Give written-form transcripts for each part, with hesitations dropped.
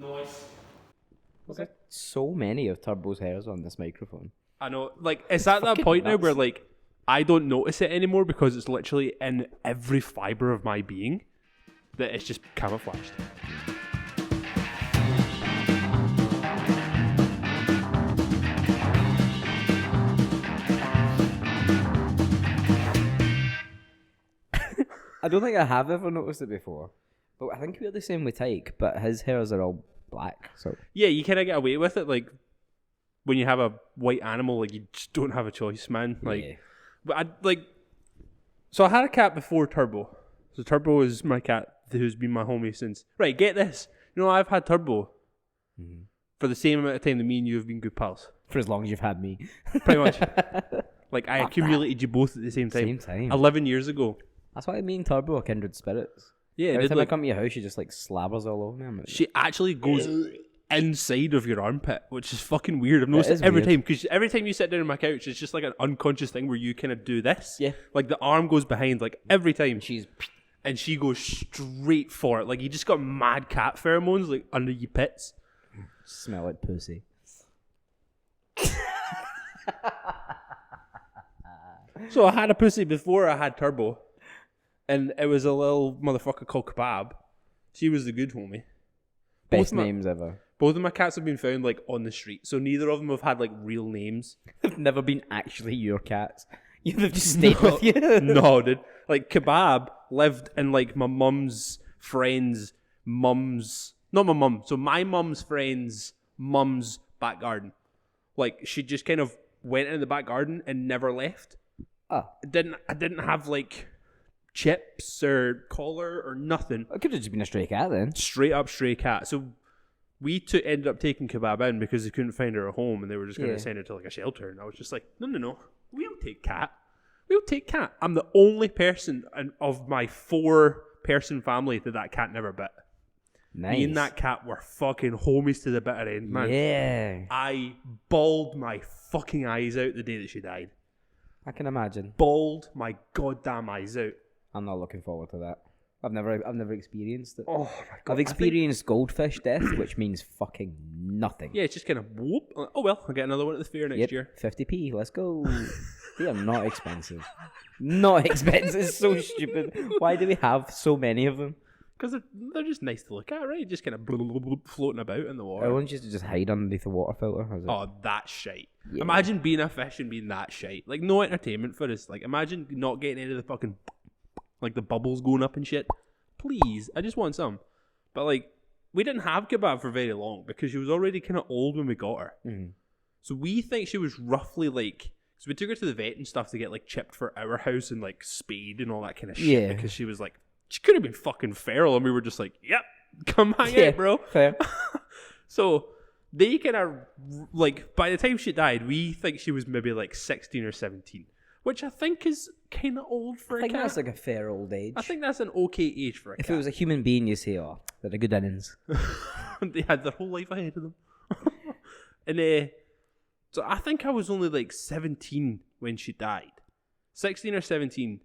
Nice. There's so many of Turbo's hairs on this microphone. I know, like, it's at that point now where, like, I don't notice it anymore because it's literally in every fibre of my being that it's just camouflaged. I don't think I have ever noticed it before. But I think we're the same with Tyke, but his hairs are all black, so... Yeah, you kind of get away with it, like, when you have a white animal, like, you just don't have a choice, man. Like, yeah. But so I had a cat before Turbo. So Turbo is my cat who's been my homie since... Right, get this. You know, I've had Turbo for the same amount of time that me and you have been good pals. For as long as you've had me. Pretty much. Like, I accumulated you both at the same time. 11 years ago. That's why me and Turbo are kindred spirits. Yeah, every time I come to your house, she just like slabbers all over me. She actually goes inside of your armpit, which is fucking weird. I've noticed it every time, because every time you sit down on my couch, it's just like an unconscious thing where you kind of do this. Yeah. Like the arm goes behind, like every time. And she goes straight for it. Like you just got mad cat pheromones like under your pits. Smell like pussy. So I had a pussy before I had Turbo. And it was a little motherfucker called Kebab. She was the good homie. Best names ever. Both of my cats have been found like on the street, so neither of them have had like real names. They've never been actually your cats. They've just stayed with you. No, dude. Like Kebab lived in like my mum's friend's mum's, not my mum. So my mum's friend's mum's back garden. Like she just kind of went in the back garden and never left. I didn't have like chips or collar or nothing. It could have just been a stray cat then. Straight up stray cat. So we ended up taking Kebab in because they couldn't find her a home and they were just going to send her to like a shelter. And I was just like, no. We'll take cat. I'm the only person of my 4-person family that cat never bit. Nice. Me and that cat were fucking homies to the bitter end, man. Yeah. I bawled my fucking eyes out the day that she died. I can imagine. Bawled my goddamn eyes out. I'm not looking forward to that. I've never experienced it. Oh my god! I've experienced goldfish death, which means fucking nothing. Yeah, it's just kind of whoop. Oh well, I'll get another one at the fair next year. 50p. Let's go. They are not expensive. Not expensive. It's so stupid. Why do we have so many of them? Because they're just nice to look at, right? Just kind of floating about in the water. I want you to just hide underneath a water filter. Oh, that's shite. Yeah. Imagine being a fish and being that shite. Like, no entertainment for us. Like, imagine not getting any of the fucking... like the bubbles going up and shit. Please, I just want some. But like, we didn't have Kebab for very long because she was already kind of old when we got her. Mm-hmm. So we think she was roughly like, so we took her to the vet and stuff to get like chipped for our house and like spayed and all that kind of shit. Yeah. Because she was like, she could have been fucking feral and we were just like, yep, come hang out, bro. Fair. So they kind of like, by the time she died, we think she was maybe like 16 or 17. Which I think is kind of old for a cat. I think that's like a fair old age. I think that's an okay age for a cat. If it was a human being, you say, oh, they're a good innings. They had their whole life ahead of them. And so I think I was only like 17 when she died. 16 or 17.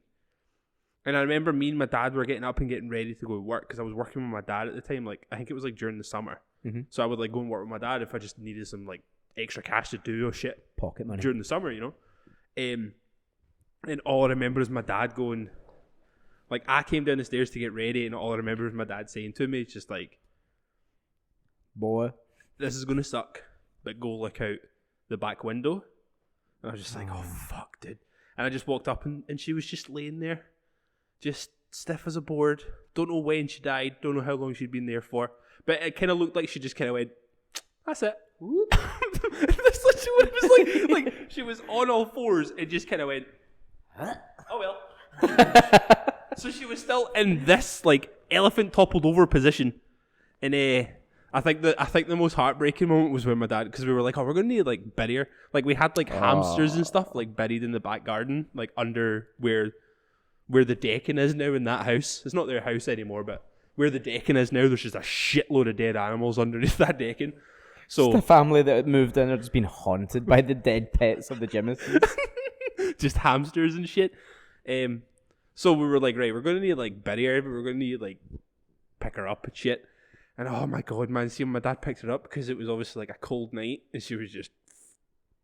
And I remember me and my dad were getting up and getting ready to go to work because I was working with my dad at the time. Like I think it was like during the summer. Mm-hmm. So I would like go and work with my dad if I just needed some like extra cash to do or shit. Pocket money. During the summer, you know. And all I remember is my dad going, like, I came down the stairs to get ready, and all I remember is my dad saying to me, it's just like, boy, this is going to suck, but go look out the back window. And I was just like, oh, fuck, dude. And I just walked up, and she was just laying there, just stiff as a board. Don't know when she died, don't know how long she'd been there for, but it kind of looked like she just kind of went, that's it. That's literally what it was like. Like, she was on all fours and just kind of went, oh well. So she was still in this like elephant toppled over position, and I think the most heartbreaking moment was when my dad, because we were like, oh, we're gonna need like bury her. Like we had like hamsters and stuff like buried in the back garden, like under where the decking is now in that house. It's not their house anymore, but where the decking is now, there's just a shitload of dead animals underneath that decking. So the family that had moved in are just being haunted by the dead pets of the Jimmysons. Just hamsters and shit. So we were like, right, we're going to need like bury her, but we're going to need like pick her up and shit. And oh my god, man, see when my dad picked her up, because it was obviously like a cold night, and she was just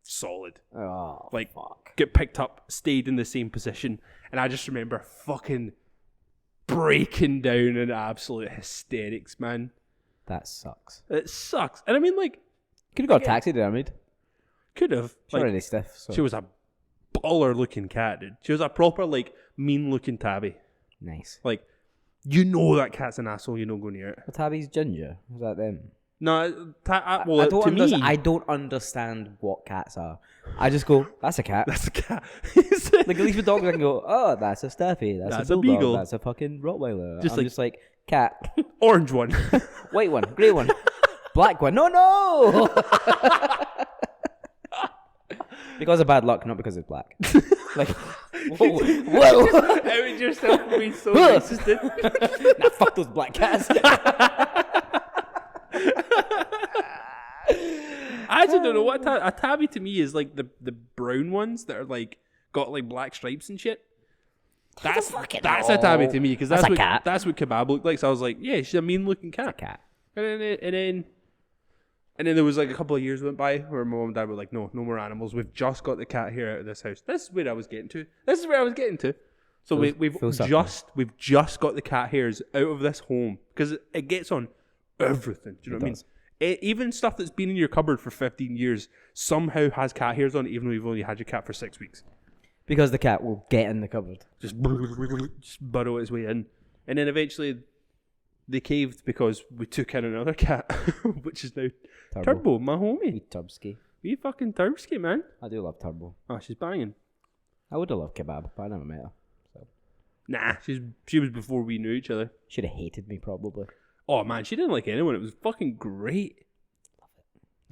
solid. Oh, like, fuck. get picked up, stayed in the same position, and I just remember fucking breaking down in absolute hysterics, man. That sucks. It sucks. And I mean, like, Could have got a taxi there, mate. could have. She's already stiff. So. She was a baller looking cat, dude. She was a proper, like, mean looking tabby. Nice. Like, you know that cat's an asshole, you don't go near it. Well, Tabby's ginger. Was that them? No, well, I don't to me, I don't understand what cats are. I just go, that's a cat. that's a cat. Like, at least with dogs, I can go, oh, that's a Staffy. That's a bulldog. beagle. That's a fucking Rottweiler. Just I'm just like, cat. Orange one. White one. Grey one. Black one. No! Because of bad luck, not because it's black. Like, whoa. How would yourself be so racist? Nah, fuck those black cats. I actually don't know what a tabby to me is, like the brown ones that are like got like black stripes and shit. That's a tabby to me, because that's what cat. That's what Kebab looked like. So I was like, yeah, she's a mean looking cat. It's a cat. And then there was like a couple of years went by where my mom and dad were like, no more animals. We've just got the cat here out of this house. This is where I was getting to. So we've just got the cat hairs out of this home, because it gets on everything. Do you know what I mean? Even stuff that's been in your cupboard for 15 years somehow has cat hairs on it, even though you've only had your cat for 6 weeks. Because the cat will get in the cupboard. Just burrow its way in. And then eventually they caved because we took in another cat, which is now Turbo, my homie. Wee Turbsky. Wee fucking Turbsky, man. I do love Turbo. Oh, she's banging. I would have loved Kebab, but I never met her. So. Nah, she was before we knew each other. She'd have hated me, probably. Oh, man, she didn't like anyone. It was fucking great.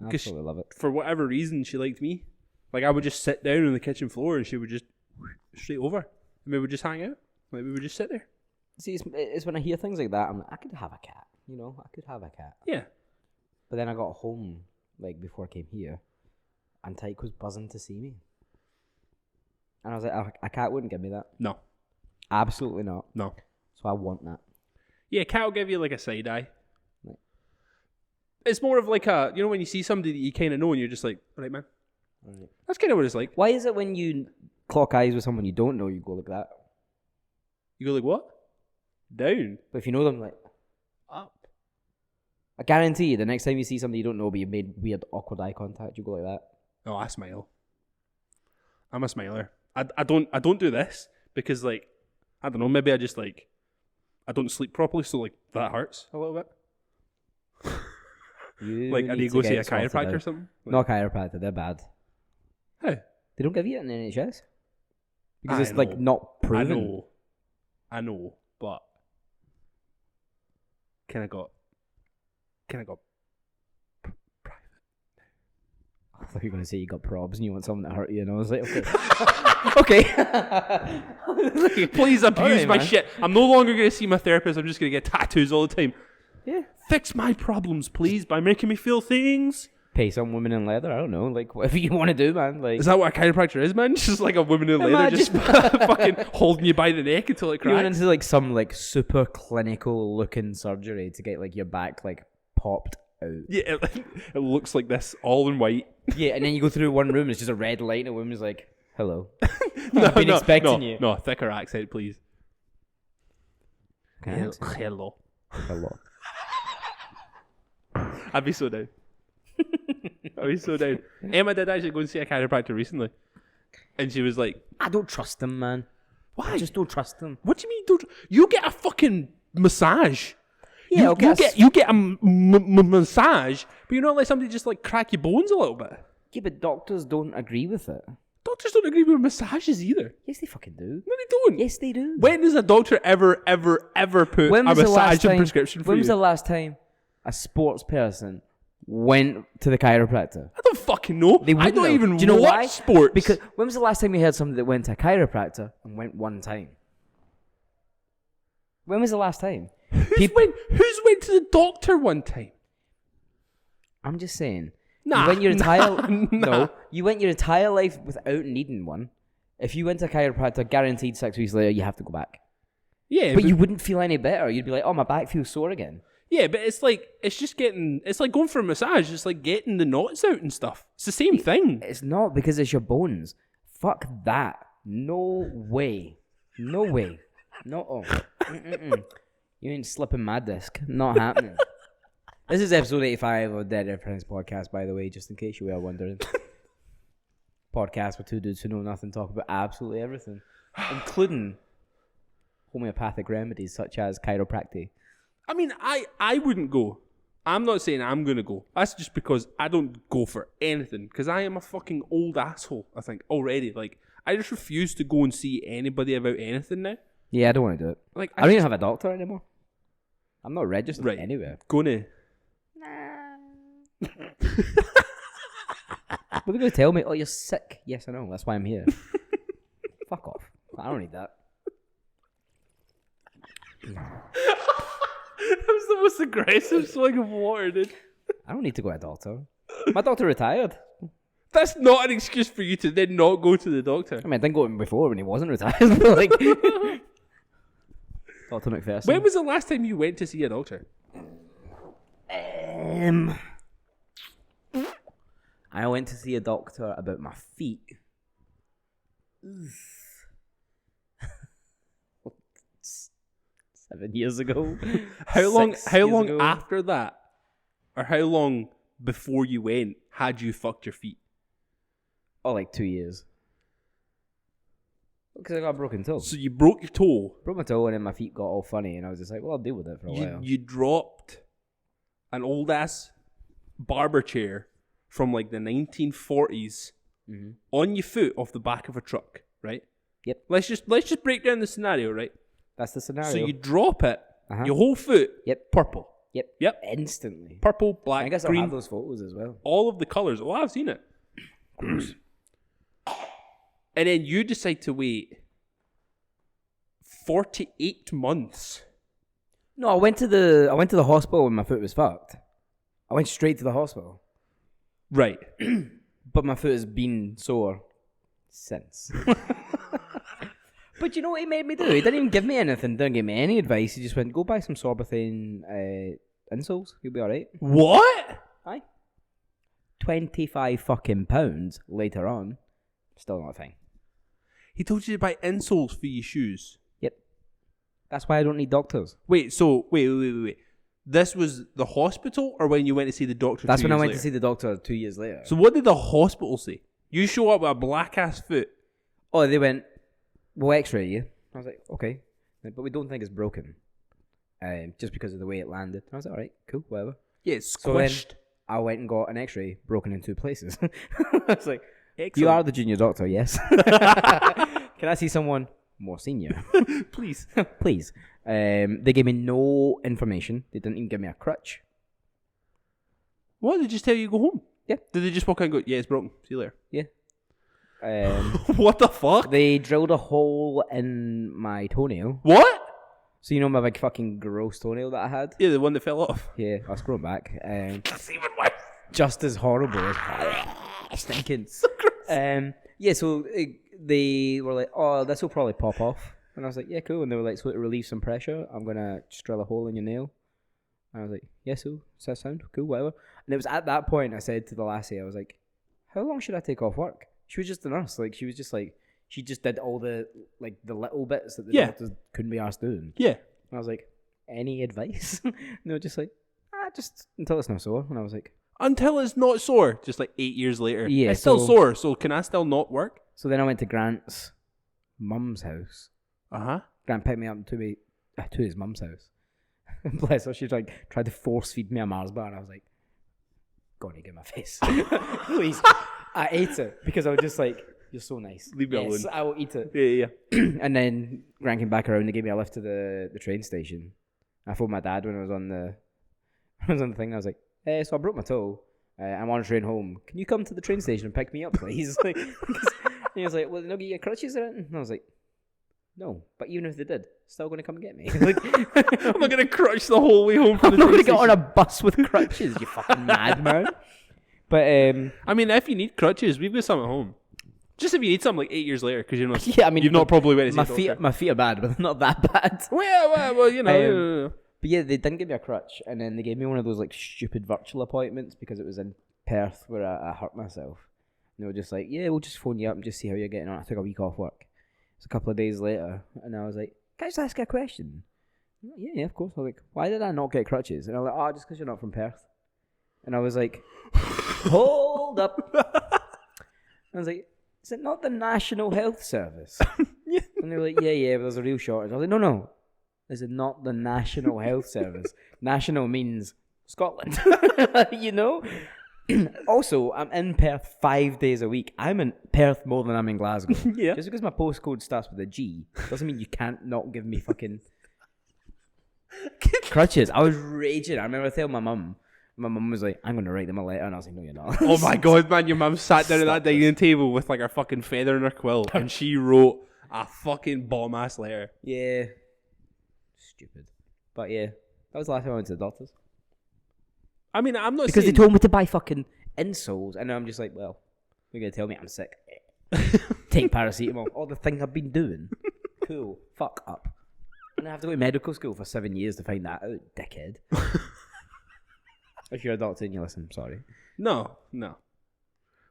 I absolutely love it. For whatever reason, she liked me. Like, I would just sit down on the kitchen floor and she would just straight over. And we would just hang out. Like, we would just sit there. See, it's when I hear things like that, I'm like, I could have a cat. You know, I could have a cat. Yeah. But then I got home, like, before I came here, and Tyke was buzzing to see me. And I was like, a cat wouldn't give me that. No. Absolutely not. No. So I want that. Yeah, cat will give you, like, a side eye. Right. It's more of like a, you know, when you see somebody that you kind of know and you're just like, all right, man. Right. That's kind of what it's like. Why is it when you clock eyes with someone you don't know, you go like that? You go like, what? Down. But if you know them, like, Up. I guarantee you, the next time you see somebody you don't know, but you made weird, awkward eye contact, you go like that. Oh, I smile. I'm a smiler. I don't do this because, like, I don't know, maybe I just, like, I don't sleep properly, so, like, that hurts a little bit. Like, I need to go see a chiropractor or something? Like, Not a chiropractor, they're bad. How? They don't give you it in the NHS. Because I it's, like, know. not proven. I know, but kind of got private. I thought you were going to say you got probs and you want someone to hurt you, and I was like, okay. Okay. Please abuse Alright, my man. shit. I'm no longer going to see my therapist. I'm just going to get tattoos all the time. Yeah. Fix my problems, please, by making me feel things. Pay some women in leather, I don't know, like, whatever you want to do, man. Like, Is that what a chiropractor is, man? Just like a woman in leather, Imagine. just fucking holding you by the neck until it you went cracks. into, like, some, like, super clinical looking surgery to get, like, your back, like, popped out. Yeah, it looks like this, all in white. Yeah, and then you go through one room and it's just a red light and a woman's like, hello. I've been expecting you. No, thicker accent, please. Okay. Hello. Hello. I'd be so down. I'd be so down. Emma did actually go and see a chiropractor recently. And she was like, I don't trust them, man. why? I just don't trust them. What do you mean? You get a fucking massage. Yeah, you get a massage, but you're not let somebody just like crack your bones a little bit. Yeah, but doctors don't agree with it. Doctors don't agree with massages either. Yes, they fucking do. No, they don't. Yes, they do. When does a doctor ever put When a was the last massage in time- prescription for When you? was the last time a sports person went to the chiropractor? I don't fucking know. They I wouldn't don't have. even Do you know watch why? sports. Because when was the last time you heard somebody that went to a chiropractor and went one time? When was the last time? who's went to the doctor one time? I'm just saying. Nah, you went your entire nah. no. You went your entire life without needing one. If you went to a chiropractor, guaranteed 6 weeks later you have to go back. Yeah, But you wouldn't feel any better. You'd be like, "Oh, my back feels sore again." Yeah, but it's like it's like going for a massage. It's like getting the knots out and stuff. It's the same thing. It's not because it's your bones. Fuck that. No way. No way. No. Oh. Mm-mm-mm. You ain't slipping my disc. Not happening. This is episode 85 of Dead Friends podcast, by the way, just in case you were wondering. Podcast with two dudes who know nothing, talk about absolutely everything, including homeopathic remedies such as chiropractic. I mean, I wouldn't go. I'm not saying I'm going to go. That's just because I don't go for anything. Because I am a fucking old asshole, I think, already. Like, I just refuse to go and see anybody about anything now. Yeah, I don't want to do it. Like, I don't even have a doctor anymore. I'm not registered anywhere. Gonna. What are they going to tell me? Oh, you're sick. Yes, I know. That's why I'm here. Fuck off. I don't need that. That was the most aggressive swing of water, dude. I don't need to go to a doctor. My doctor retired. That's not an excuse for you to then not go to the doctor. I mean, I didn't go to him before when he wasn't retired. But like, Dr. McPherson. When was the last time you went to see a doctor? I went to see a doctor about my feet. 7 years ago. How long ago. after that, or how long before you went, had you fucked your feet? Oh, like 2 years. Because I got a broken toe. So you broke your toe. Broke my toe and then my feet got all funny and I was just like, well, I'll deal with it for a while. You dropped an old ass barber chair from like the 1940s on your foot off the back of a truck, right? Yep. Let's just break down the scenario, right? That's the scenario. So you drop it, your whole foot, purple. Yep. Instantly. Purple, black, I guess green. I'll have those photos as well. All of the colours. Oh, I've seen it. Gross. And then you decide to wait 48 months. No, I went to the hospital when my foot was fucked. I went straight to the hospital. Right. But my foot has been sore since. But you know what he made me do? He didn't even give me anything. Didn't give me any advice. He just went, go buy some Sorbothane insoles. You'll be alright. What? Aye. 25 fucking pounds later on. Still not a thing. He told you to buy insoles for your shoes. Yep. That's why I don't need doctors. Wait. This was the hospital or when you went to see the doctor? That's when I went later? to see the doctor 2 years later. So what did the hospital say? You show up with a black ass foot. Oh, they went, we'll x-ray you. I was like, okay. But we don't think it's broken. Just because of the way it landed. I was like, alright, cool, whatever. Yeah, it's So then squished. I went and got an x-ray broken in 2 places. I was like, Excellent. you are the junior doctor, yes. Can I see someone more senior? Please. Please. They gave me no information. They didn't even give me a crutch. What? Did they just tell you to go home? Yeah. Did they just walk out and go, yeah, it's broken. See you later? Yeah. What the fuck? They drilled a hole in my toenail. What? So you know my big fucking gross toenail that I had? Yeah, the one that fell off. Yeah, I was growing back. That's even worse. Just as horrible. Stinking. So gross. Yeah, so they were like, oh, this will probably pop off. And I was like, yeah, cool. And they were like, so to relieve some pressure, I'm going to just drill a hole in your nail. And I was like, yeah, so does that sound cool, whatever. And it was at that point I said to the lassie, I was like, how long should I take off work? She was just a nurse. Like, she was just like, she just did all the, like, the little bits that the doctors couldn't be asked doing. Yeah. And I was like, any advice? And they were just like, just until it's not sore. And I was like, until it's not sore. Just like 8 years later. Yeah, it's still sore, so can I still not work? So then I went to Grant's mum's house. Uh-huh. Grant picked me up to his mum's house. Bless her, she like tried to force feed me a Mars bar, and I was like, "Go on, get my face, please." I ate it because I was just like, "You're so nice. Leave me yes, alone. I will eat it." Yeah. And then Grant came back around. They gave me a lift to the train station. I phoned my dad when I was on the thing. I was like, "Hey, so I broke my toe. I'm on a train home. Can you come to the train station and pick me up, please?" Like, and he was like, "Well, they'll get you crutches or anything?" And I was like, "No, but even if they did, still going to come and get me." Like, I'm not going to crutch the whole way home from I'm the not going to train get on station. a bus with crutches, you fucking madman. But, I mean, if you need crutches, we've got some at home. Just if you need some like 8 years later, because you're not. yeah, I mean, you've not probably went to see a doctor. my feet are bad, but they're not that bad. Well, you know. But yeah, they didn't give me a crutch, and then they gave me one of those like stupid virtual appointments because it was in Perth where I hurt myself. And they were just like, yeah, we'll just phone you up and just see how you're getting on. I took a week off work. It's a couple of days later, and I was like, can I just ask you a question? Yeah, of course. I was like, why did I not get crutches? And I was like, oh, just because you're not from Perth. And I was like, hold up. I was like, is it not the National Health Service? Yeah. And they were like, yeah, but there's a real shortage. I was like, no. Is it not the National Health Service? National means Scotland. You know? Also, I'm in Perth 5 days a week. I'm in Perth more than I'm in Glasgow. Yeah. Just because my postcode starts with a G doesn't mean you can't not give me fucking crutches. I was raging. I remember telling my mum. My mum was like, I'm going to write them a letter. And I was like, no, you're not. Oh my god, man, your mum sat down at that dining table with like her fucking feather in her quill and she wrote a fucking bomb-ass letter. Yeah. Stupid. But yeah, that was the last time I went to the doctors. I mean, I'm not Because saying... they told me to buy fucking insoles. And I'm just like, well, you're going to tell me I'm sick. Take paracetamol. All the thing I've been doing. Cool. Fuck up. And I have to go to medical school for 7 years to find that out, dickhead. If you're a doctor and you listen, I'm sorry. No.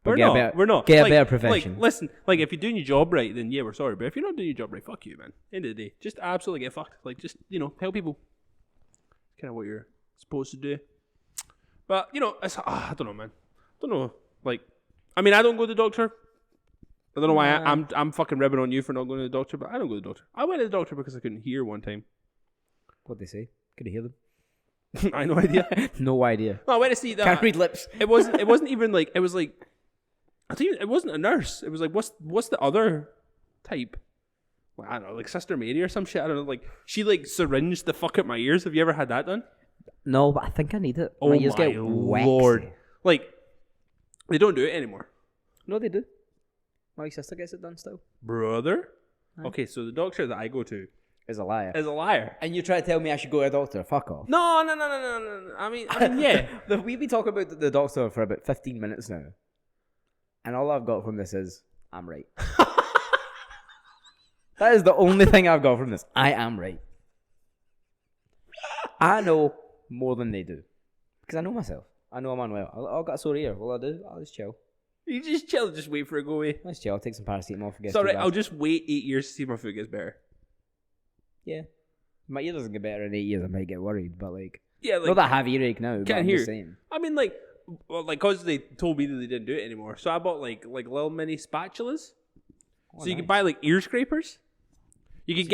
But We're not. Get like, a better profession. Like, listen, like, if you're doing your job right, then yeah, we're sorry. But if you're not doing your job right, fuck you, man. End of the day. Just absolutely get fucked. Like, just, help people. Kind of what you're supposed to do. But, it's, I don't know, man. I don't know. Like, I mean, I don't go to the doctor. I don't know why I'm fucking ribbing on you for not going to the doctor, but I don't go to the doctor. I went to the doctor because I couldn't hear one time. What'd they say? Couldn't hear them. I had no idea. No idea. No, I went to see that. Can't read lips. It wasn't even like, it was like, I think it wasn't a nurse. It was like, what's the other type? Well, I don't know, like Sister Mary or some shit. I don't know. Like, she like syringed the fuck out my ears. Have you ever had that done? No, but I think I need it. Oh my ears my get lord! waxy. Like, they don't do it anymore. No, they do. My sister gets it done still. Brother? Aye. Okay, so the doctor that I go to Is a liar. is a liar. And you try to tell me I should go to a doctor? Fuck off. No. I mean, yeah. We've been talking about the doctor for about 15 minutes now. And all I've got from this is, I'm right. That is the only thing I've got from this. I am right. I know more than they do. Because I know myself. I know I'm unwell. I've got a sore ear. What I'll do, I'll just chill. You just chill, just wait for it to go away. Let's chill. I'll take some paracetamol. It's alright, I'll just wait 8 years to see if my foot gets better. Yeah. My ear doesn't get better in 8 years. I might get worried. But like, Yeah, like, not that I have earache now. But can't I'm hear. just saying. I mean, like, well, like, cause they told me that they didn't do it anymore. So I bought like little mini spatulas. Oh, So you can nice. buy like ear scrapers. You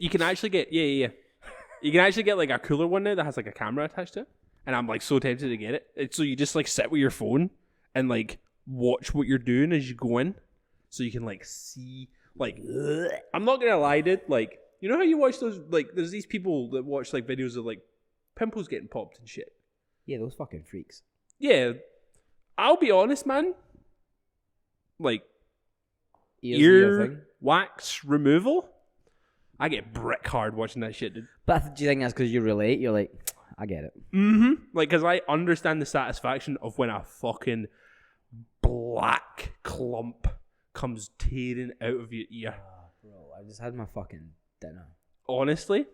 can actually get You can actually get like a cooler one now that has like a camera attached to it. And I'm like so tempted to get it. So you just like sit with your phone and like watch what you're doing as you go in. So you can like see like, I'm not gonna lie, dude. Like, you know how you watch those, like, there's these people that watch like videos of like pimples getting popped and shit. Yeah, those fucking freaks. Yeah, I'll be honest, man. Like, Ears are your ear thing. wax removal, I get brick hard watching that shit, dude. But do you think that's because you relate? You're like, I get it. Mm-hmm. Like, because I understand the satisfaction of when a fucking black clump comes tearing out of your ear. Bro, I just had my fucking dinner. Honestly,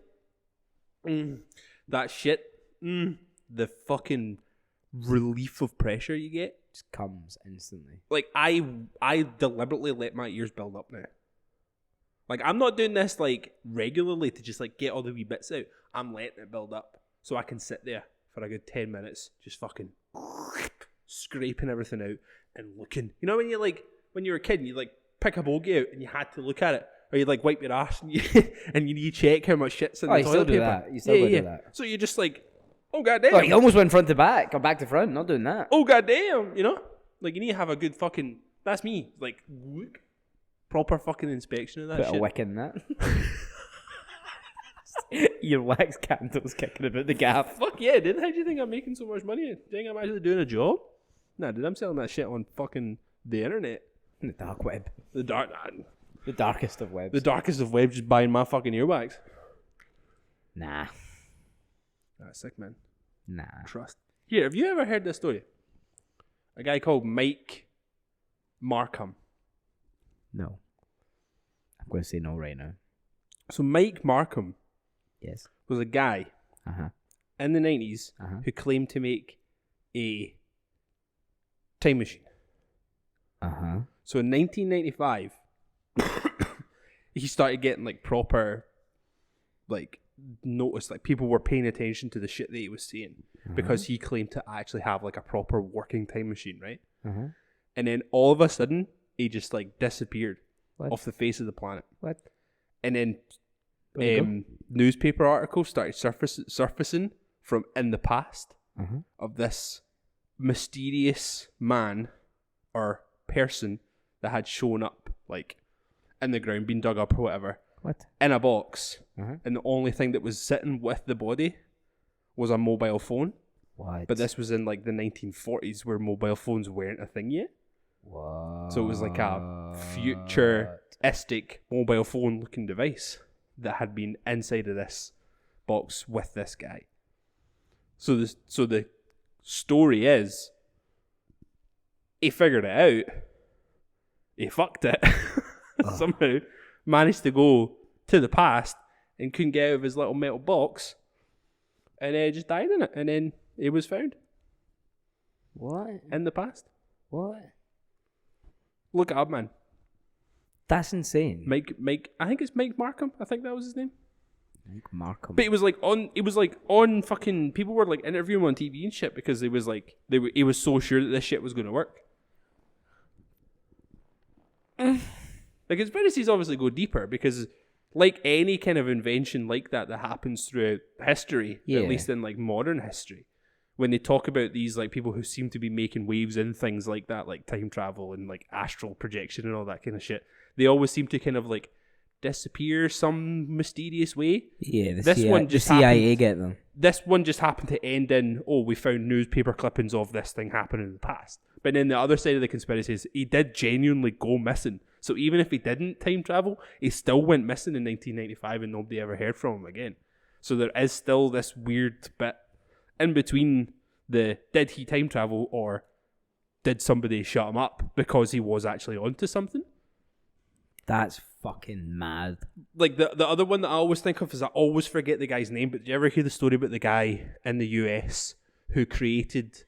that shit, the fucking relief of pressure you get. Just comes instantly. Like, I deliberately let my ears build up now. Like, I'm not doing this, like, regularly to just, like, get all the wee bits out. I'm letting it build up so I can sit there for a good 10 minutes just fucking scraping everything out and looking. You know when you were a kid and you, like, pick a bogey out and you had to look at it? Or you, like, wipe your ass and you check how much shit's in the you toilet still do paper. that. You still do that. So you're just like, oh, goddamn. Oh, you almost went front to back or back to front. Not doing that. Oh, goddamn, you know? Like, you need to have a good fucking... That's me. Like, whoop. Proper fucking inspection of that Put shit. a wick in that. Your wax candle's kicking about the gaff. Fuck yeah, dude. How do you think I'm making so much money? Do you think I'm actually doing a job? Nah, dude, I'm selling that shit on fucking the internet. The dark web. The darkest of webs. The darkest of webs, just buying my fucking earwax. Nah. That's sick, man. Nah. Trust. Here, have you ever heard this story? A guy called Mike Markham. No. I'm going to say no right now. So Mike Markham Yes. was a guy Uh-huh. in the 90s who claimed to make a time machine. So in 1995, he started getting like proper, like, notice, like people were paying attention to the shit that he was saying because he claimed to actually have like a proper working time machine, right? And then all of a sudden, he just like disappeared off the face of the planet. What? And then newspaper articles started surfacing from in the past of this mysterious man or person that had shown up like in the ground, been dug up or whatever, in a box, and the only thing that was sitting with the body was a mobile phone. But this was in like the 1940s where mobile phones weren't a thing yet. So it was like a futuristic mobile phone looking device that had been inside of this box with this guy. So the story is, he figured it out. He fucked it. Somehow managed to go to the past and couldn't get out of his little metal box, and just died in it. And then it was found. What? In the past. What? Look it up, man. That's insane. Mike. I think it's Mike Markham. I think that was his name. Mike Markham. But it was like on fucking, people were like interviewing him on TV and shit because it was like he was so sure that this shit was going to work. Like, conspiracies obviously go deeper because, like any kind of invention like that happens throughout history, at least in like modern history, when they talk about these like people who seem to be making waves in things like that, like time travel and like astral projection and all that kind of shit, they always seem to kind of like disappear some mysterious way. Yeah, the CIA get them. This one just happened to end in, we found newspaper clippings of this thing happening in the past. But then the other side of the conspiracy is he did genuinely go missing. So even if he didn't time travel, he still went missing in 1995 and nobody ever heard from him again. So there is still this weird bit in between the did he time travel or did somebody shut him up because he was actually onto something? That's fucking mad. Like the other one that I always think of is I always forget the guy's name, but did you ever hear the story about the guy in the US who created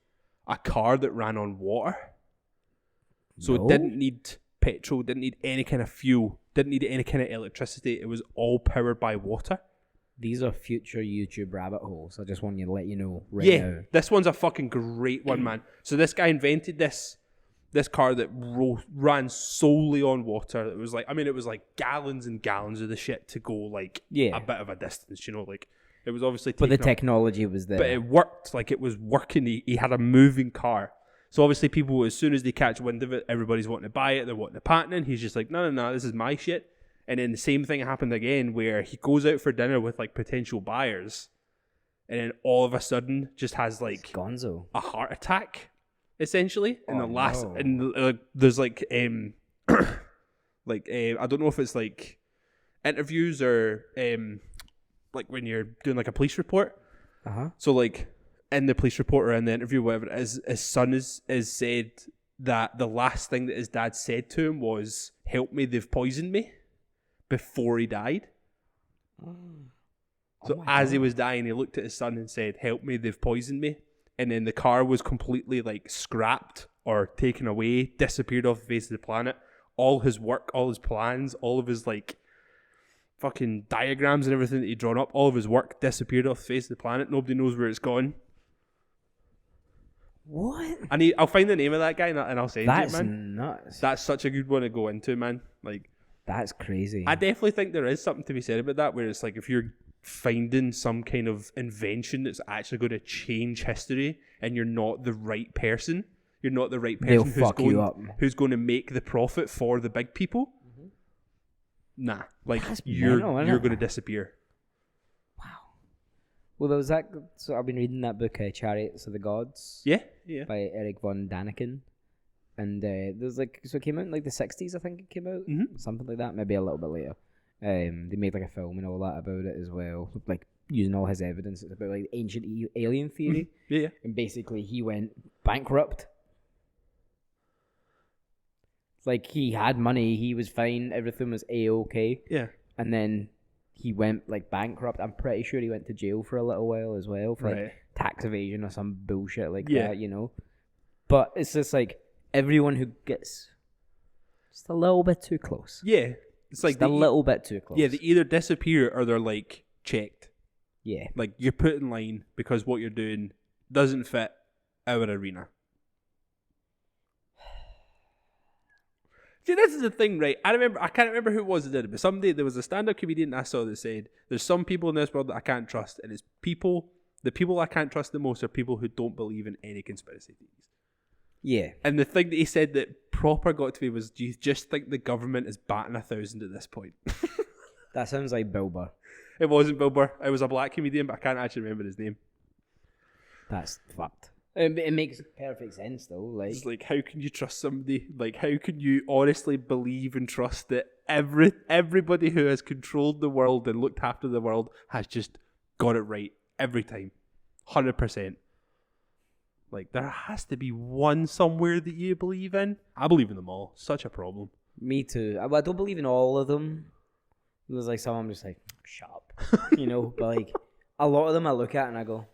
a car that ran on water? So it didn't need petrol, didn't need any kind of fuel, didn't need any kind of electricity. It was all powered by water. These are future YouTube rabbit holes. I just want to let you know now. This one's a fucking great one, man. So this guy invented this car that ran solely on water. It was like, it was like gallons and gallons of the shit to go like a bit of a distance, like it was obviously but the technology was there. But it worked, like it was working. He had a moving car. So obviously people, as soon as they catch wind of it, everybody's wanting to buy it, they're wanting to patent it. He's just like, no, this is my shit. And then the same thing happened again where he goes out for dinner with like potential buyers and then all of a sudden just has like Gonzo. A heart attack, essentially. There's like like I don't know if it's like interviews or like when you're doing like a police report. So like in the police report or in the interview, whatever it is, his son is said that the last thing that his dad said to him was, "Help me, they've poisoned me," before he died. So as he was dying, he looked at his son and said, "Help me, they've poisoned me." And then the car was completely like scrapped or taken away, disappeared off the face of the planet. All his work, all his plans, all of his like fucking diagrams and everything that he'd drawn up, all of his work disappeared off the face of the planet. Nobody knows where it's gone. What? I'll find the name of that guy and I'll send you it, man. That's nuts. That's such a good one to go into, man. Like, that's crazy. I definitely think there is something to be said about that, where it's like if you're finding some kind of invention that's actually going to change history and you're not the right person, you're not the right person who's going to make the profit for the big people. Nah, like you're going to disappear. Wow. Well, there was that. So I've been reading that book, Chariots of the Gods. Yeah. By Eric von Daniken. And there's like, so it came out in like the 60s, I think it came out, something like that, maybe a little bit later. They made like a film and all that about it as well, like using all his evidence. It's about like ancient alien theory. Yeah. And basically he went bankrupt. Like he had money, he was fine, everything was A-okay. Yeah. And then he went like bankrupt. I'm pretty sure he went to jail for a little while as well for like tax evasion or some bullshit like that, you know. But it's just like everyone who gets just a little bit too close. Yeah. It's like just a little bit too close. Yeah, they either disappear or they're like checked. Yeah. Like you're put in line because what you're doing doesn't fit our arena. See, this is the thing, right? I can't remember who it was that did it, but someday there was a stand-up comedian I saw that said, there's some people in this world that I can't trust, and it's the people I can't trust the most are people who don't believe in any conspiracy theories. Yeah. And the thing that he said that proper got to me was, do you just think the government is batting 1,000 at this point? That sounds like Bill Burr. It wasn't Bill Burr. It was a black comedian, but I can't actually remember his name. That's fucked. It makes perfect sense though. Like, it's like, how can you trust somebody? Like, how can you honestly believe and trust that everybody who has controlled the world and looked after the world has just got it right every time, 100%? Like, there has to be one somewhere that you believe in. I believe in them all. Such a problem. Me too. I don't believe in all of them. There's like some I'm just like, shut up, you know. But like a lot of them I look at and I go,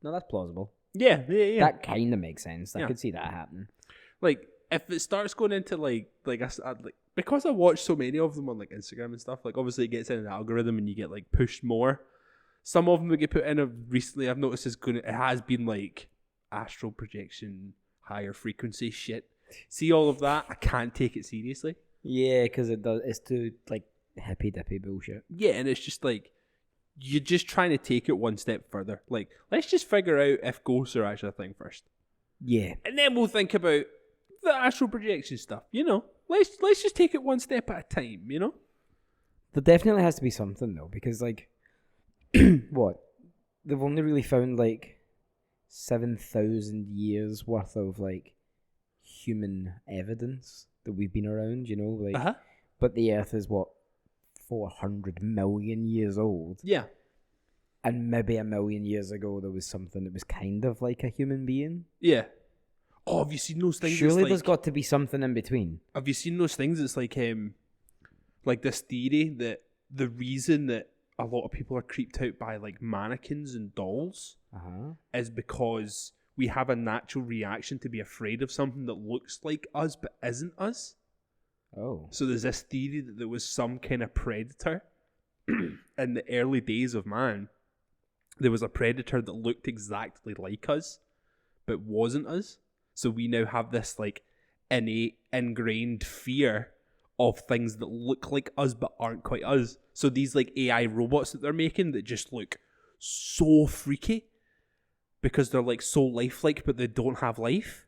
no, that's plausible. Yeah. That kind of makes sense. I could see that happening. Like, if it starts going into like because I watch so many of them on like Instagram and stuff, like obviously it gets in an algorithm and you get like pushed more. Some of them that get put in recently I've noticed it has been like astral projection, higher frequency shit. See all of that? I can't take it seriously. Yeah, because it's too like hippy dippy bullshit. Yeah, and it's just like you're just trying to take it one step further. Like, let's just figure out if ghosts are actually a thing first. Yeah. And then we'll think about the astral projection stuff, you know? Let's just take it one step at a time, you know? There definitely has to be something though, because like what? They've only really found like 7,000 years worth of like human evidence that we've been around, you know, like but the earth is what, 400 million years old. Yeah. And maybe 1 million years ago there was something that was kind of like a human being. Yeah. Oh, have you seen those things? Surely there's got to be something in between. Have you seen those things? It's like this theory that the reason that a lot of people are creeped out by like mannequins and dolls is because we have a natural reaction to be afraid of something that looks like us but isn't us. Oh. So there's this theory that there was some kind of predator in the early days of man. There was a predator that looked exactly like us but wasn't us. So we now have this like innate, ingrained fear of things that look like us but aren't quite us. So these like AI robots that they're making that just look so freaky because they're like so lifelike but they don't have life.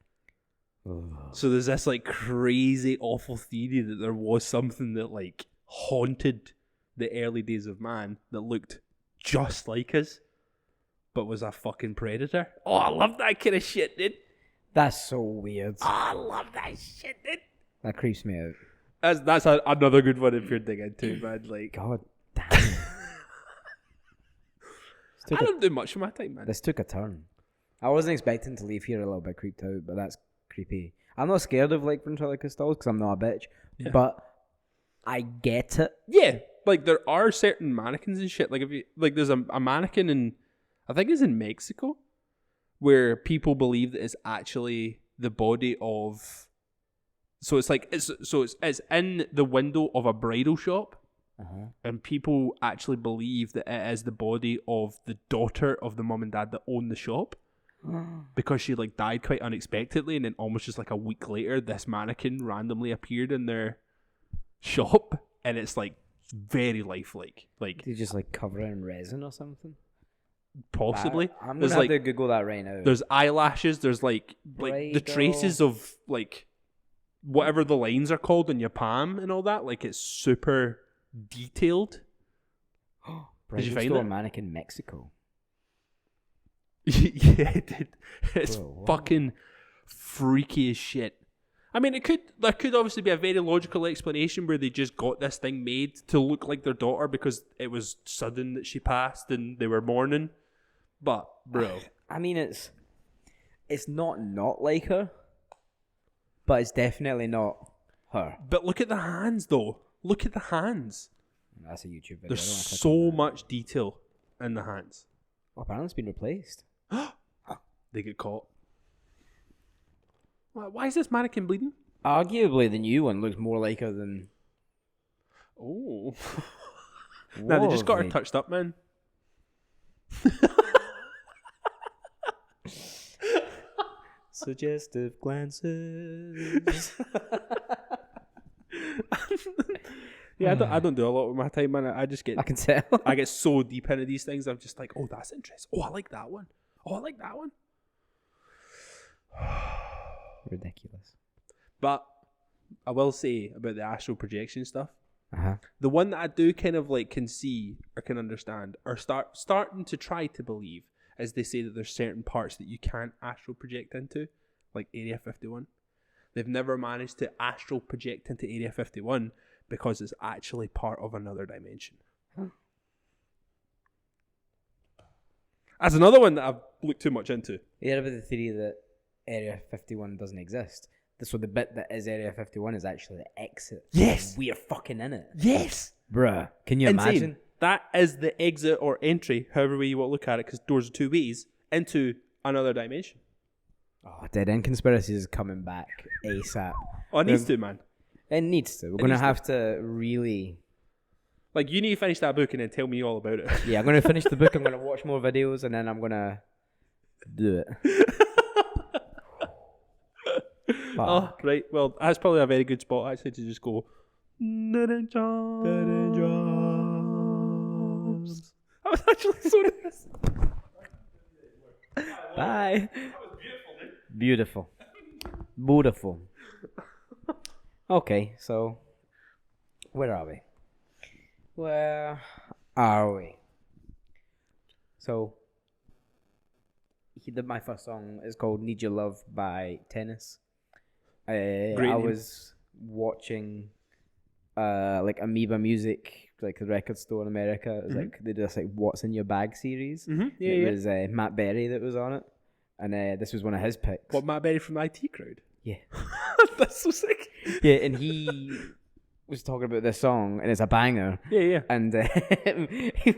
So there's this like crazy awful theory that there was something that like haunted the early days of man that looked just like us but was a fucking predator. Oh, I love that kind of shit, dude. That's so weird. Oh, I love that shit, dude. That creeps me out. That's another good one if you're digging into, man. Like, God damn. I don't do much for my time, man. This took a turn. I wasn't expecting to leave here a little bit creeped out, but that's creepy. I'm not scared of like ventriloquist dolls because I'm not a bitch, but I get it. Yeah, like there are certain mannequins and shit. Like if you like, there's a mannequin in, I think it's in Mexico, where people believe that it's actually the body of. So it's like it's in the window of a bridal shop, and people actually believe that it is the body of the daughter of the mum and dad that own the shop. Because she like died quite unexpectedly, and then almost just like a week later, this mannequin randomly appeared in their shop, and it's like very lifelike. Like they just like cover it in resin or something. Possibly. I'm gonna have to Google that right now. There's eyelashes. There's like the traces of like whatever the lines are called in your palm and all that. Like it's super detailed. Did you find it? Mannequin Mexico. Yeah, dude. It's fucking freaky as shit. I mean, there could obviously be a very logical explanation where they just got this thing made to look like their daughter because it was sudden that she passed and they were mourning. But, bro. I mean, it's not like her, but it's definitely not her. But look at the hands, though. Look at the hands. That's a YouTube video. There's I don't wanna click so on that. much detail in the hands. Oh, apparently it's been replaced. They get caught. Why is this mannequin bleeding? Arguably, the new one looks more like her than. Oh. Nah, they just got her Lovely. touched up, man. Suggestive glances. Yeah, I don't do a lot with my time, man. I just get I can tell. I get so deep into these things. I'm just like, oh, that's interesting. Oh, I like that one. Oh, I like that one. Ridiculous. But I will say about the astral projection stuff. Uh-huh. The one that I do kind of like can see or can understand or starting to try to believe is they say that there's certain parts that you can't astral project into, like Area 51. They've never managed to astral project into Area 51 because it's actually part of another dimension. Huh. That's another one that I've looked too much into. You heard about the theory that Area 51 doesn't exist? So the bit that is Area 51 is actually the exit. Yes. We're fucking in it. Yes. Bruh. Can you Insane. imagine? That is the exit or entry, however way you want to look at it, because doors are two ways, into another dimension. Oh, Dead End Conspiracy is coming back ASAP. Oh, it needs to, man. It needs to. We're going to have to really... Like, you need to finish that book and then tell me all about it. Yeah, I'm going to finish the book. I'm going to watch more videos, and then I'm going to do it. Oh, right. Well, that's probably a very good spot, actually, to just go... Dead End Jobs. That was actually so nice. Bye. That was beautiful, man. Beautiful. Beautiful. Okay, so where are we? Where are we? So my first song is called Need Your Love by Tennis. I name. was watching like Amoeba Music, like the record store in America. It was like they did this like What's in Your Bag series. Mm-hmm. Yeah, It yeah. was Matt Berry that was on it. And this was one of his picks. What, Matt Berry from the IT Crowd? Yeah. That's so sick. Yeah, and he was talking about this song, and it's a banger. Yeah, yeah. And he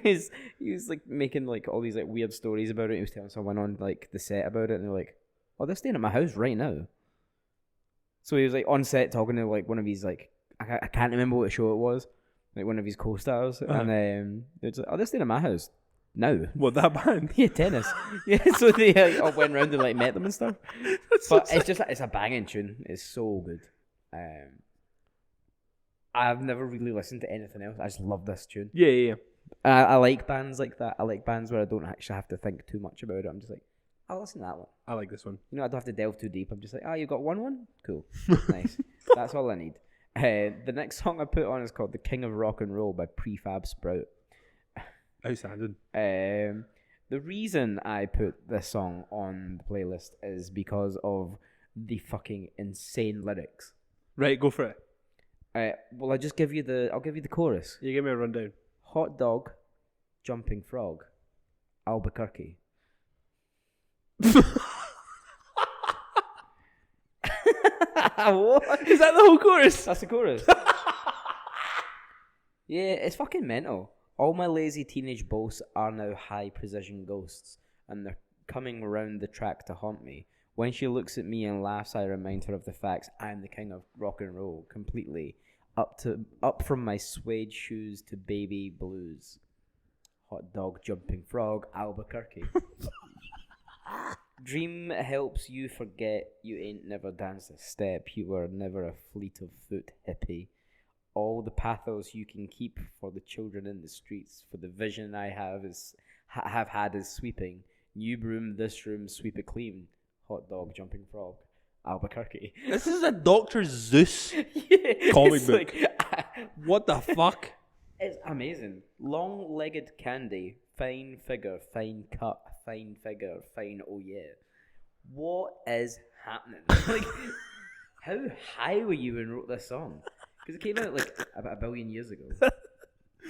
was like making like all these like weird stories about it. He was telling someone on like the set about it, and they're like, "Oh, they're staying at my house right now." So he was like on set talking to like one of his like I can't remember what show it was, like one of his co-stars, and they're just like, "Oh, they're staying at my house now." What, that band? Yeah, Tennis. Yeah, so they all went round and like met them and stuff. That's But so it's just like, it's a banging tune. It's so good. I've never really listened to anything else. I just love this tune. Yeah, yeah, yeah. I like bands like that. I like bands where I don't actually have to think too much about it. I'm just like, I'll listen to that one. I like this one. You know, I don't have to delve too deep. I'm just like, you got one? Cool. Nice. That's all I need. The next song I put on is called The King of Rock and Roll by Prefab Sprout. Outstanding. The reason I put this song on the playlist is because of the fucking insane lyrics. Right, go for it. Well, I'll give you the chorus. You give me a rundown. Hot dog, jumping frog, Albuquerque. What? Is that the whole chorus? That's the chorus. Yeah, it's fucking mental. All my lazy teenage boasts are now high precision ghosts, and they're coming around the track to haunt me. When she looks at me and laughs, I remind her of the facts. I am the king of rock and roll, completely up from my suede shoes to baby blues. Hot dog, jumping frog, Albuquerque. Dream helps you forget you ain't never danced a step. You were never a fleet of foot hippie. All the pathos you can keep for the children in the streets. For the vision I have had is sweeping. New broom, this room, sweep it clean. Hot dog, jumping frog, Albuquerque. This is a Dr. Zeus Yeah, comic it's book. like- What the fuck? It's amazing. Long-legged candy, fine figure, fine cut, fine figure, fine oh yeah. What is happening? Like, how high were you when you wrote this song? Because it came out like about 1 billion years ago. I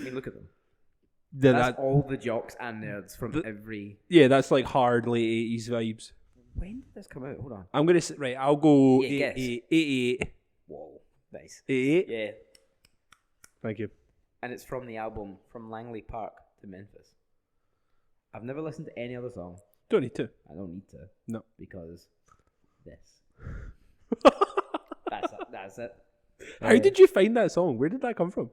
mean, look at them. Yeah, That's all the jocks and nerds from every... that's like hard late 80s vibes. When did this come out? Hold on. I'm going to say, right, I'll go Yeah, guess. 88. Whoa, nice. 88? Yeah. Thank you. and it's from the album From Langley Park to Memphis. I've never listened to any other song. Don't need to. I don't need to. No. Because this. That's it. How did you find that song? Where did that come from?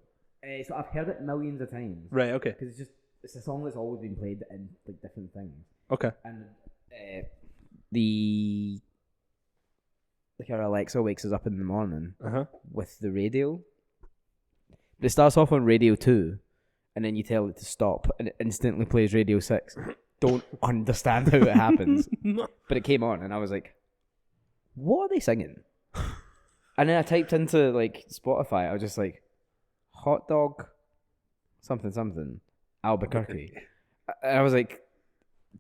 So I've heard it millions of times. Right, okay. Because it's a song that's always been played in like different things. Okay. And like our Alexa wakes us up in the morning with the radio. It starts off on Radio 2, and then you tell it to stop, and it instantly plays Radio 6. Don't understand how it happens. But it came on, and I was like, what are they singing? And then I typed into like Spotify. I was just like, hot dog, something, Albuquerque. I was like,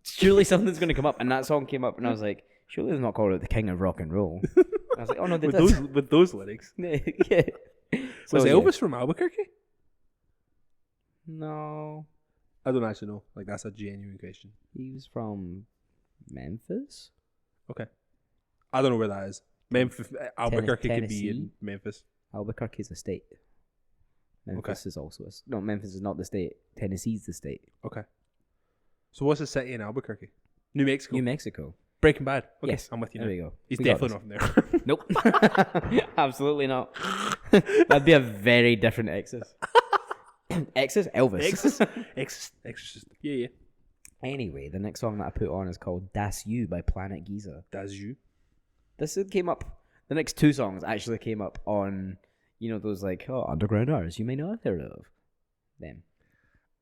surely something's going to come up. And that song came up, and I was like, surely they've not called it the King of Rock and Roll. And I was like, oh no, they did. With those lyrics. Yeah. Was Elvis from Albuquerque? No. I don't actually know. Like, that's a genuine question. He was from Memphis? Okay. I don't know where that is. Memphis, Albuquerque could be Tennessee? in Memphis. Albuquerque is a state. Memphis is also no, Memphis is not the state. Tennessee's the state. Okay. So what's the city in Albuquerque? New Mexico. New Mexico. Breaking Bad. Okay, Yes. I'm with you There now. we go. He's We got definitely this. not from there. Nope. Absolutely not. That'd be a very different Exorcist. Exorcist? Elvis. Exorcist. Yeah. Anyway, the next song that I put on is called Das You by Planet Giza. That's you. This came up, the next two songs actually came up on, you know, those like, underground artists you may not have heard of. Them.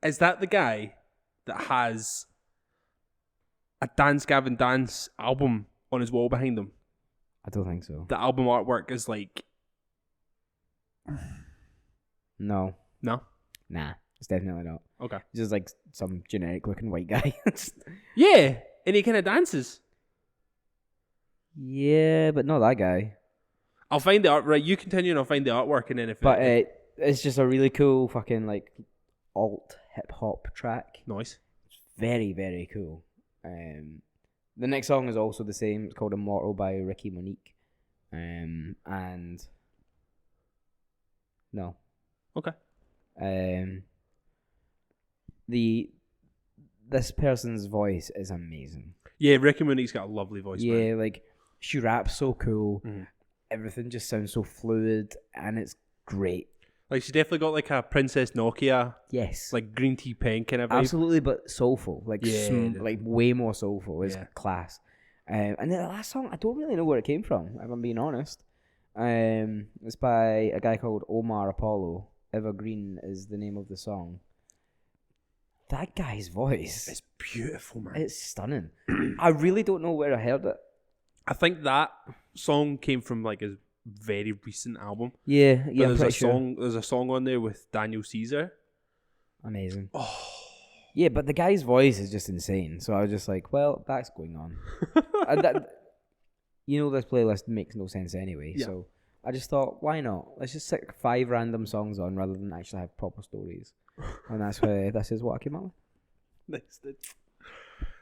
Is that the guy that has a Dance Gavin Dance album on his wall behind him? I don't think so. The album artwork is like... No. No? Nah, it's definitely not. Okay. It's just like some generic looking white guy. Yeah, and he kind of dances. Yeah, but not that guy. I'll find the art. Right, you continue and I'll find the artwork, and then if But it's just a really cool fucking like alt hip hop track. Nice. It's very, very cool. The next song is also the same. It's called Immortal by Ricky Monique. And no. Okay. This person's voice is amazing. Yeah, Ricky Monique's got a lovely voice. Yeah, man. like she raps so cool. Mhm. Everything just sounds so fluid, and it's great. Like, she's definitely got like a Princess Nokia, Yes, like green tea pen kind of vibe. absolutely, but soulful, like Yeah. like way more soulful. It's Yeah. class. And then the last song, I don't really know where it came from, if I'm being honest. It's by a guy called Omar Apollo. Evergreen is the name of the song. That guy's voice, It's beautiful, man. it's stunning. I really don't know where I heard it. I think that song came from like his very recent album. Yeah, But yeah, I'm there's pretty a sure. song. There's a song on there with Daniel Caesar. Amazing. Oh, Yeah, but the guy's voice is just insane. So I was just like, well, that's going on. This playlist makes no sense anyway. Yeah. So I just thought, why not? Let's just stick 5 random songs on rather than actually have proper stories. And that's why this is what I came up with. nice. Dude.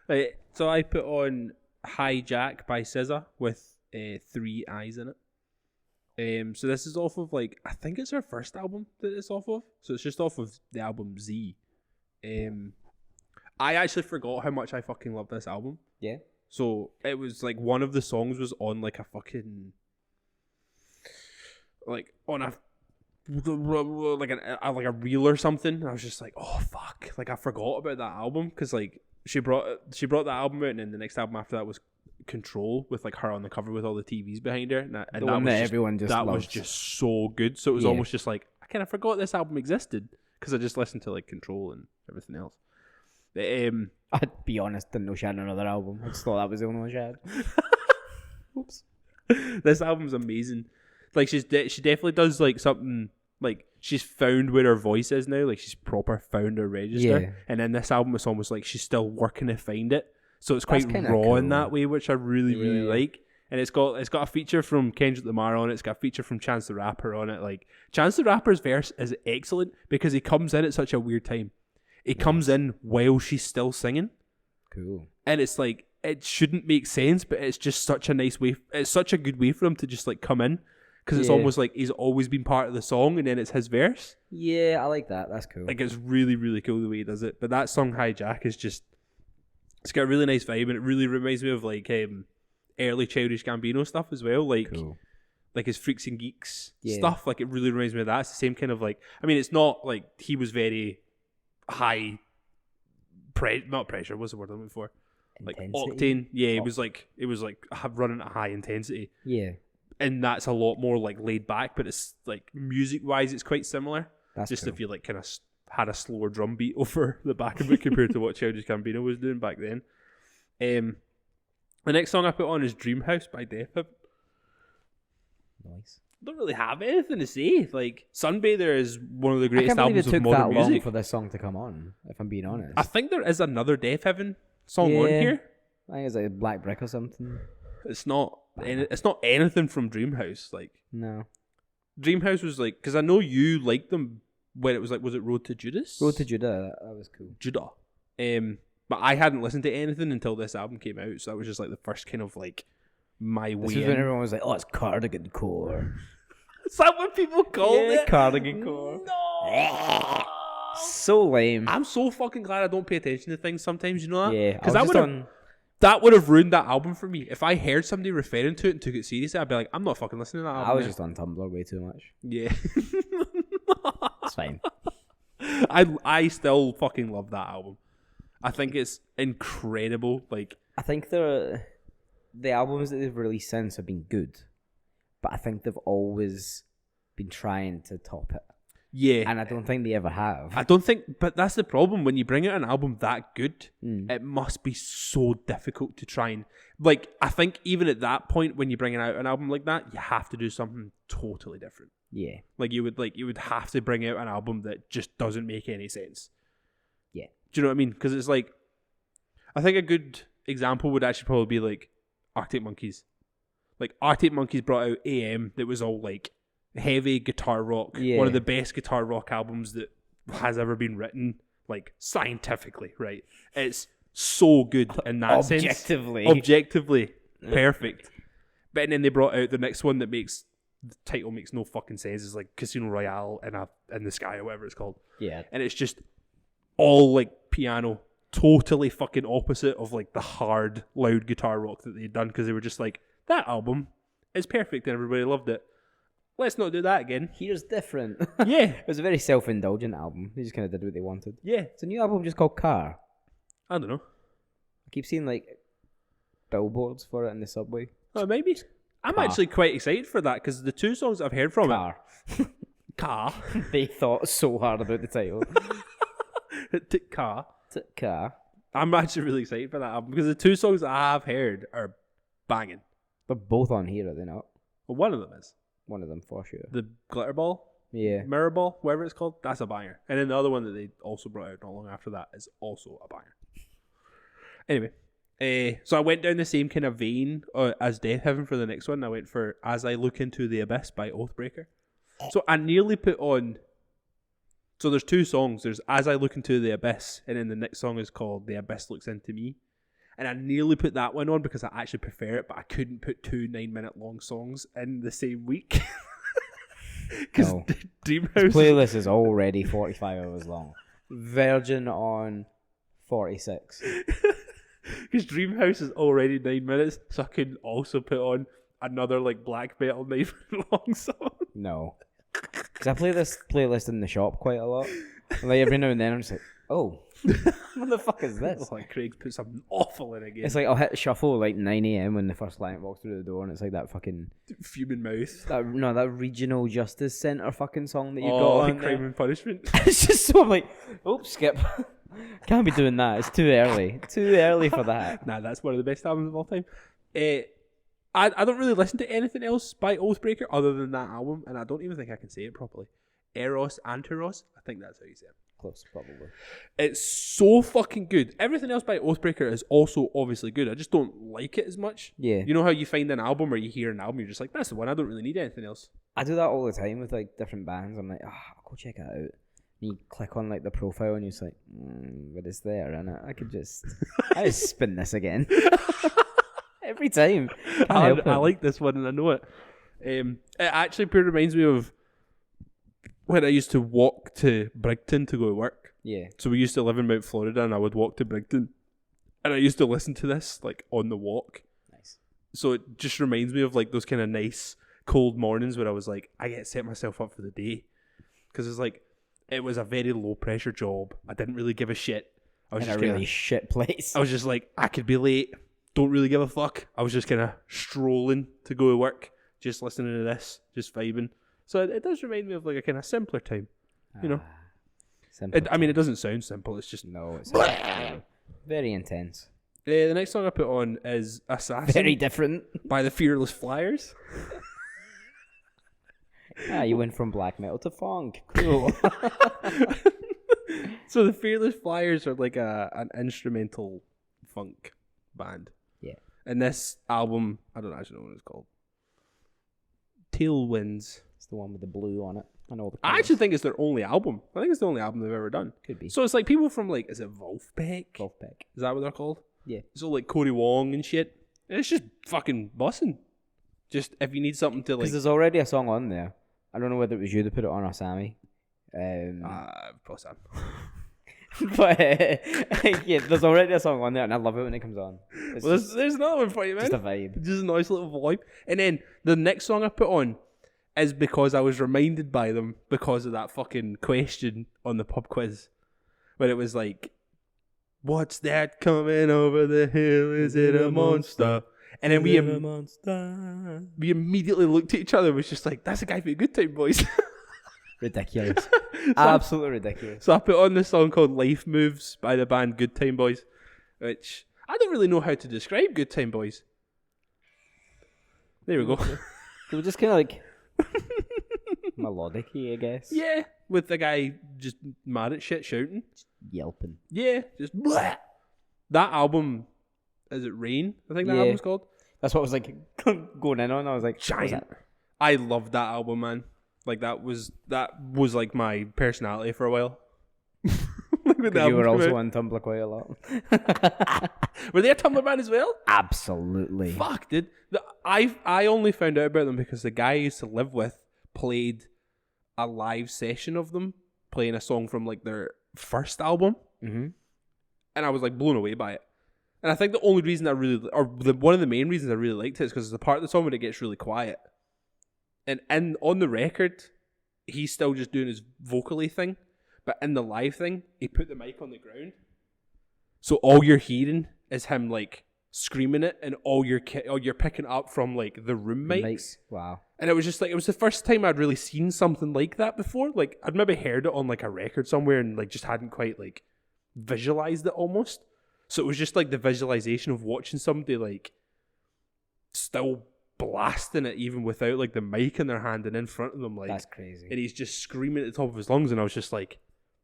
Right, so I put on Hijack by SZA with 3 eyes in it. So this is off of like, I think it's her first album that it's off of. So it's just off of the album Z. I actually forgot how much I fucking love this album. Yeah. So it was like one of the songs was on like a fucking like on a like a reel or something. And I was just like, oh fuck! Like I forgot about that album because like she brought that album out, and then the next album after that was Control with like her on the cover with all the TVs behind her, and The that one was that just, everyone just that was loves. just so good. So it was Yeah. almost just like I kind of forgot this album existed because I just listened to like Control and everything else. I'd be honest, didn't know she had another album. I just thought that was the only one she had. Oops. This album's amazing. Like she definitely does like something like she's found where her voice is now. Like she's proper found her register. Yeah. And then this album is almost like she's still working to find it. So it's That's quite kinda raw in cool. that way, which I really Yeah. like. And it's got a feature from Kendrick Lamar on it. It's got a feature from Chance the Rapper on it. Like Chance the Rapper's verse is excellent because he comes in at such a weird time. He comes in while she's still singing. Cool. And it's like, it shouldn't make sense, but it's just such a nice way. It's such a good way for him to just like come in. because it's almost like he's always been part of the song, and then it's his verse. Yeah, I like that. That's cool. Like, it's really, really cool the way he does it. But that song Hijack is just, it's got a really nice vibe, and it really reminds me of like early Childish Gambino stuff as well. Like, Cool. like his Freaks and Geeks stuff. Like, it really reminds me of that. It's the same kind of like, I mean, it's not like he was very high, not pressure. What's the word I'm looking for? Like octane. Yeah, it was like running at high intensity. Yeah. And that's a lot more like laid back, but it's like music wise, it's quite similar. That's just cool. if you like kind of had a slower drum beat over the back of it compared to what Childish Gambino was doing back then. The next song I put on is Dream House by Def Heaven. Nice. Don't really have anything to say. Like, Sunbather is one of the greatest I can't believe albums it of took that modern long music. for this song to come on, if I'm being honest. I think there is another Def Heaven song on here. I think it's like Black Brick or something. It's not anything from Dream House. Like, No. Dream House was like, because I know you liked them when it was like, was it Road to Judas? Road to Judah, that was cool. Judah. But I hadn't listened to anything until this album came out, so that was just like the first kind of like my This way was in. when everyone was like, oh, it's Cardigan Core. Is that what people call it? Cardigan Core. No. So lame. I'm so fucking glad I don't pay attention to things sometimes, you know that? Yeah, Because I was just that would have ruined that album for me. If I heard somebody referring to it and took it seriously, I'd be like, I'm not fucking listening to that album. I was now. just on Tumblr way too much. Yeah. It's fine. I still fucking love that album. I think it's incredible. Like, I think the albums that they've released since have been good, but I think they've always been trying to top it. yeah. And I don't think they ever have. I don't think, but that's the problem. When you bring out an album that good, Mm. it must be so difficult to try and, like, I think even at that point, when you're bringing out an album like that, you have to do something totally different. Yeah. Like, you would have to bring out an album that just doesn't make any sense. Yeah. Do you know what I mean? Because it's like, I think a good example would actually probably be like Arctic Monkeys. Like, Arctic Monkeys brought out AM that was all like heavy guitar rock. Yeah. One of the best guitar rock albums that has ever been written, like, scientifically, right? It's so good in that sense. Objectively perfect. But then they brought out the next one that makes the title makes no fucking sense. It's like Casino Royale in the Sky or whatever it's called. Yeah. And it's just all like piano, totally fucking opposite of like the hard, loud guitar rock that they'd done, because they were just like, that album is perfect and everybody loved it. Let's not do that again. Here's different. Yeah. It was a very self-indulgent album. They just kind of did what they wanted. Yeah. It's a new album just called Car. I don't know. I keep seeing like billboards for it in the subway. Oh, maybe. I'm Car. actually quite excited for that, because the two songs I've heard from Car. Car. They thought so hard about the title. Car. Car. I'm actually really excited for that album, because the two songs I have heard are banging. They're both on here, are they not? Well, one of them is. One of them for sure. The Glitter Ball, Yeah. Mirror Ball, whatever it's called, that's a banger. And then the other one that they also brought out not long after that is also a banger. Anyway, so I went down the same kind of vein as Death Heaven for the next one. I went for As I Look Into the Abyss by Oathbreaker. So I nearly put on... So there's two songs. There's As I Look Into the Abyss, and then the next song is called The Abyss Looks Into Me. And I nearly put that one on because I actually prefer it, but I couldn't put 2 9-minute long songs in the same week. Because No. Dreamhouse... This playlist is already 45 hours long. Virgin on 46. Because Dreamhouse is already 9 minutes, so I could also put on another like black metal 9-minute long song. No. Because I play this playlist in the shop quite a lot. And like every now and then I'm just like, oh, what the fuck is this? Oh, like Craig's put something awful in again. It's like I'll hit shuffle like 9 a.m. when the first client walks through the door, and it's like that fucking Fuming Mouth. that regional justice center fucking song that you Oh, got like on Crime there. and Punishment. It's just so I'm like, oops, skip. Can't be doing that. It's too early. Too early for that. Nah, that's one of the best albums of all time. I don't really listen to anything else by Oathbreaker other than that album, and I don't even think I can say it properly. Eros Anteros, I think that's how you say it. Close, probably. It's so fucking good. Everything else by Oathbreaker is also obviously good. I just don't like it as much. Yeah. You know how you find an album or you hear an album, you're just like, that's the one, I don't really need anything else. I do that all the time with like different bands. I'm like, I'll go check it out. And you click on like the profile and you're just like, but it's there, and I just spin this again every time. Can't help I it. like this one and I know it. It actually pretty reminds me of when I used to walk to Brigton to go to work. Yeah. So we used to live in Mount Florida, and I would walk to Brigton, and I used to listen to this like on the walk. Nice. So it just reminds me of like those kind of nice cold mornings where I was like, I get to set myself up for the day, because it's like it was a very low pressure job. I didn't really give a shit. I was In just a really shit place. I was just like, I could be late. Don't really give a fuck. I was just kind of strolling to go to work, just listening to this, just vibing. So it does remind me of like a kind of simpler time, you know. Simple. I mean, it doesn't sound simple. It's just No, it's very intense. the next song I put on is "Assassin" Very different. by the Fearless Flyers. You went from black metal to funk. Cool. So the Fearless Flyers are like an instrumental funk band. Yeah. And this album, I don't actually know what it's called. Tailwinds. It's the one with the blue on it. I know the I actually think it's their only album. I think it's the only album they've ever done. could be. So it's like people from like, is it Wolfpack? Wolfpack. Is that what they're called? Yeah. So like Cody Wong and shit. And it's just fucking bussing. Just if you need something to like. Because there's already a song on there. I don't know whether it was you that put it on or Sammy. Plus Sam. But yeah, there's already a song on there, and I love it when it comes on. It's Well, just, there's another one for you, man. just a vibe. Just a nice little vibe. And then the next song I put on is because I was reminded by them because of that fucking question on the pub quiz. When it was like, what's that coming over the hill? Is it a monster? And then we immediately looked at each other and was just like, that's a guy for the Good Time Boys. Ridiculous. Absolutely ridiculous. So I put on this song called Life Moves by the band Good Time Boys, which I don't really know how to describe Good Time Boys. There we go. They were just kind of like melodic-y, I guess. Yeah, with the guy just mad at shit shouting. Yelping. Yeah, just blah. That album, is it Rain? I think that Yeah. album's called. That's what I was like going in on. I was like, what was Giant. that? I loved that album, man. Like that was like my personality for a while. Like when the 'Cause you were album came also out. on Tumblr quite a lot. Were they a Tumblr band as well? Absolutely. Fuck, dude. I only found out about them because the guy I used to live with played a live session of them playing a song from like their first album, Mm-hmm. and I was like blown away by it. And I think the only reason one of the main reasons I really liked it is because it's the part of the song when it gets really quiet. And on the record, he's still just doing his vocally thing, but in the live thing, he put the mic on the ground, so all you're hearing is him like screaming it, and all you're picking up from like the room mics. Wow. And it was just like, it was the first time I'd really seen something like that before. Like I'd maybe heard it on like a record somewhere and like just hadn't quite like visualized it almost. So it was just like the visualization of watching somebody like still blasting it even without like the mic in their hand and in front of them, like, That's crazy. and he's just screaming at the top of his lungs, and I was just like,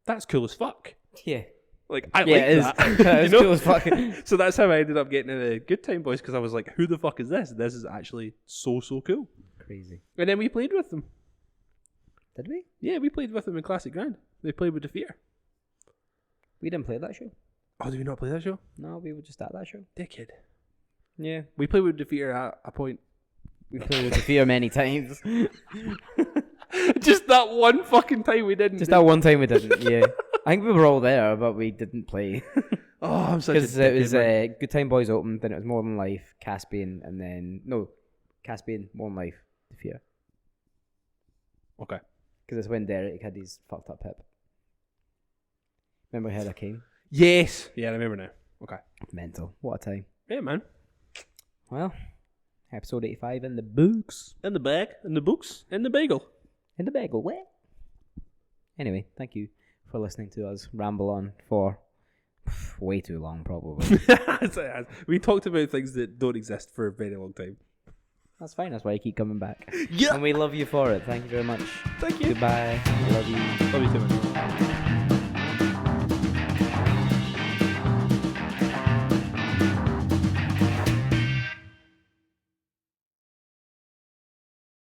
that's cool as fuck. Yeah. Like I Yeah, like it is. that. It's You know? cool as fuck. So that's how I ended up getting into Good Time Boys, because I was like, who the fuck is this? This is actually so cool. Crazy. And then we played with them. Did we? Yeah, we played with them in Classic Grand. They played with Defeater. We didn't play that show. Oh, did we not play that show? No, we were just at that show. Dickhead. Yeah. We played with Defeater at a point. We played with the fear many times. Just that one fucking time we didn't. Just that one time we didn't, yeah. I think we were all there, but we didn't play. Oh, I'm such a Because it was dickhead, man. Good Time Boys opened, then it was More Than Life, Caspian, and then... No, Caspian, More Than Life, The Fear. Okay. Because it's when Derek had his fucked up hip. Remember how that came? Yes. Yeah, I remember now. Okay. Mental. What a time. Yeah, man. Well, episode 85 in the books. In the bag, in the books, in the bagel. In the bagel, what? Anyway, thank you for listening to us ramble on for way too long, probably. We talked about things that don't exist for a very long time. That's fine. That's why I keep coming back. Yeah. And we love you for it. Thank you very much. Thank you. Goodbye. Love you. Love you too, man.